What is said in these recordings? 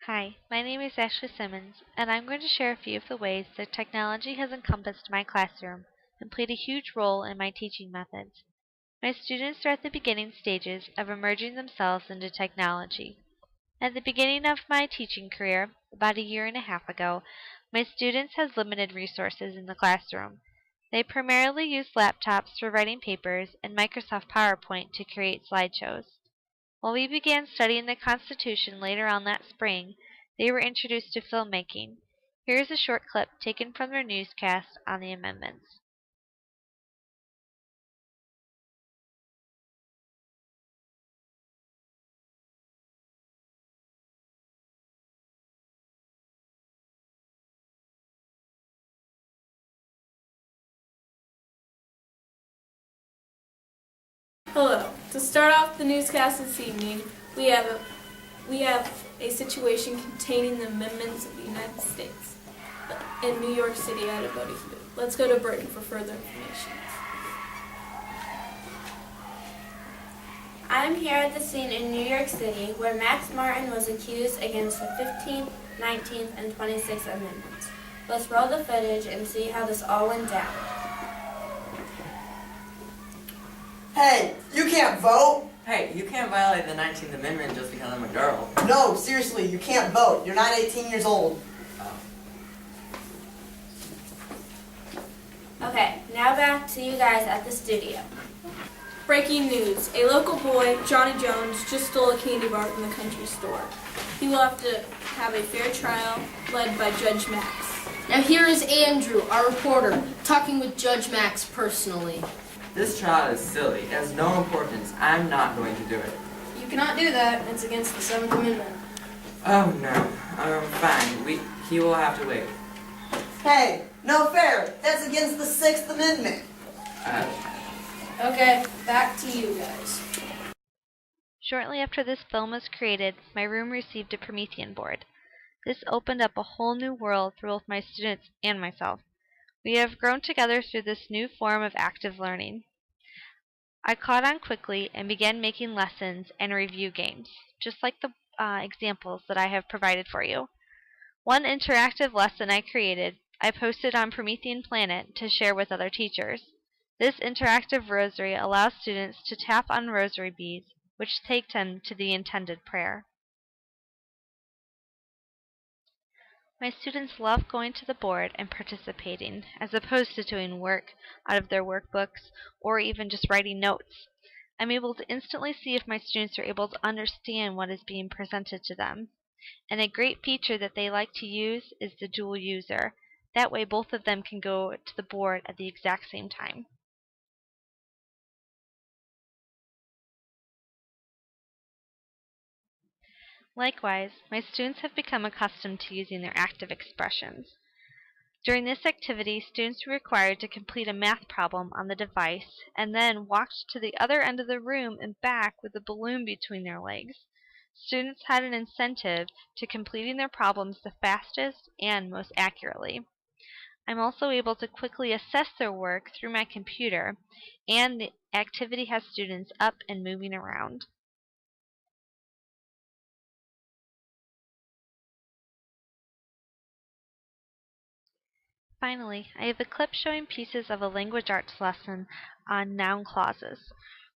Hi, my name is Ashley Simmons, and I'm going to share a few of the ways that technology has encompassed my classroom and played a huge role in my teaching methods. My students are at the beginning stages of immersing themselves into technology. At the beginning of my teaching career, about a year and a half ago, my students had limited resources in the classroom. They primarily used laptops for writing papers and Microsoft PowerPoint to create slideshows. While we began studying the Constitution later on that spring, they were introduced to filmmaking. Here is a short clip taken from their newscast on the amendments. Hello. To start off the newscast this evening, we have a situation containing the amendments of the United States in New York City at a voting booth. Let's go to Burton for further information. I'm here at the scene in New York City where Max Martin was accused against the 15th, 19th, and 26th Amendments. Let's roll the footage and see how this all went down. Hey, you can't vote! Hey, you can't violate the 19th Amendment just because I'm a girl. No, seriously, you can't vote. You're not 18 years old. Okay, now back to you guys at the studio. Breaking news. A local boy, Johnny Jones, just stole a candy bar from the country store. He will have to have a fair trial led by Judge Max. Now here is Andrew, our reporter, talking with Judge Max personally. This trial is silly. It has no importance. I'm not going to do it. You cannot do that. It's against the 7th Amendment. Oh no. Fine. He will have to wait. Hey, no fair. That's against the 6th Amendment. Okay, back to you guys. Shortly after this film was created, my room received a Promethean board. This opened up a whole new world for both my students and myself. We have grown together through this new form of active learning. I caught on quickly and began making lessons and review games, just like the examples that I have provided for you. One interactive lesson I created, I posted on Promethean Planet to share with other teachers. This interactive rosary allows students to tap on rosary beads, which take them to the intended prayer. My students love going to the board and participating, as opposed to doing work out of their workbooks or even just writing notes. I'm able to instantly see if my students are able to understand what is being presented to them. And a great feature that they like to use is the dual user. That way both of them can go to the board at the exact same time. Likewise, my students have become accustomed to using their active expressions. During this activity, students were required to complete a math problem on the device and then walked to the other end of the room and back with a balloon between their legs. Students had an incentive to completing their problems the fastest and most accurately. I'm also able to quickly assess their work through my computer, and the activity has students up and moving around. Finally, I have a clip showing pieces of a language arts lesson on noun clauses.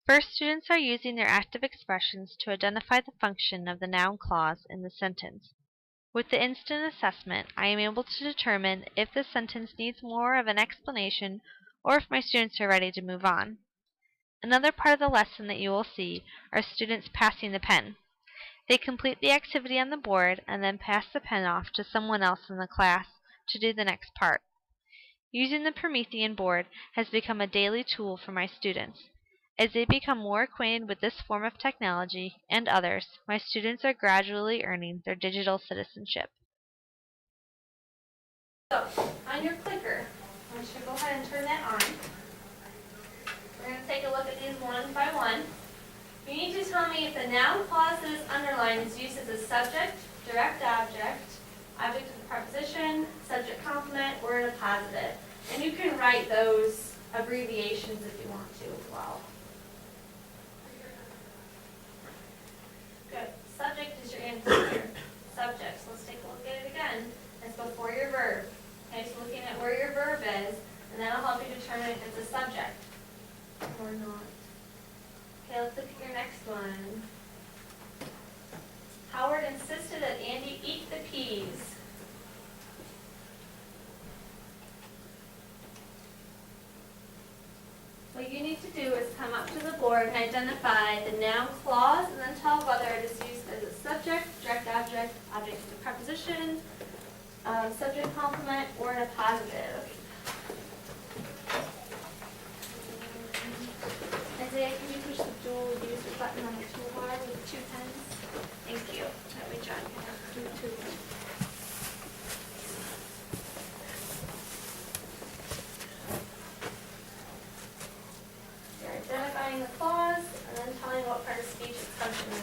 First, students are using their active expressions to identify the function of the noun clause in the sentence. With the instant assessment, I am able to determine if the sentence needs more of an explanation or if my students are ready to move on. Another part of the lesson that you will see are students passing the pen. They complete the activity on the board and then pass the pen off to someone else in the class to do the next part. Using the Promethean board has become a daily tool for my students. As they become more acquainted with this form of technology and others, my students are gradually earning their digital citizenship. So, on your clicker, I want you to go ahead and turn that on. We're going to take a look at these one by one. You need to tell me if the noun clause that is underlined is used as a subject, direct object, object of the preposition, subject complement, or in a positive. And you can write those abbreviations if you want to as well. Good. Subject is your answer here. Subject. board can identify the noun clause and then tell whether it is used as a subject, direct object, object is a preposition, subject complement, or in a positive. Isaiah, can you push the dual user button on the toolbar with 2 pens? Thank you. That way John can do it too. You're identifying the clause and then telling what part of speech its function is.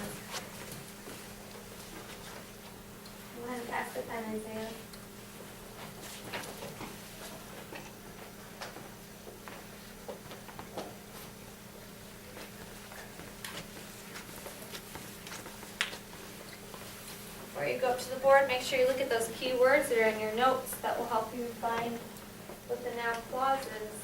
Go ahead and pass the pen, Isaiah. Before you go up to the board, make sure you look at those key words that are in your notes that will help you find what the noun clause is.